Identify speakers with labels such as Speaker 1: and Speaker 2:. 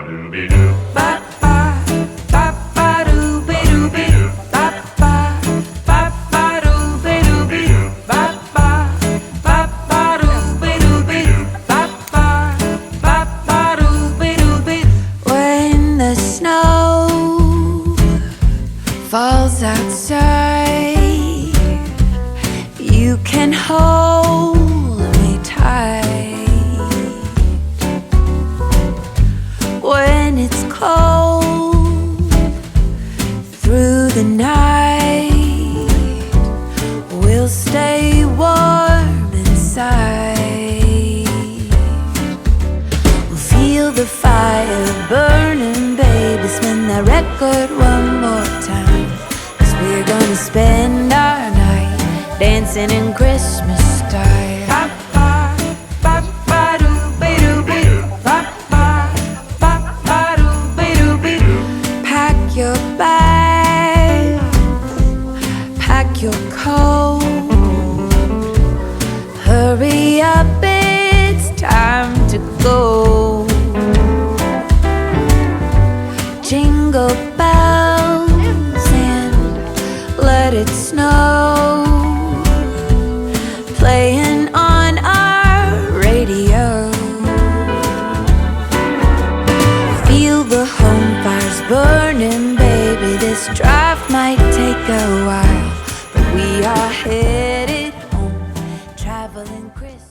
Speaker 1: Ba-ba-doo-be-doo.
Speaker 2: Ba-ba-ba-ba-ba-doo-be-doo-be-doo. Ba-ba-ba-ba-ba-doo-be-doo-be-doo. Ba-ba-ba-ba-doo-be-doo-be-doo. Ba-ba-ba-ba-doo-be-doo-be-doo. When the snow falls outside, you can hold me tight. When it's cold through the night, we'll stay warm inside. We'll feel the fire burning, baby. Spin that record one more time, 'cause we're gonna spend our night dancing in Christmas style. Pack your bags, pack your coat. Hurry up, it's time to go. Jingle bells and let it snow, playing on our radio. Feel the home fires burning, baby. This drive might take a while, but we are headed home, traveling Christmas.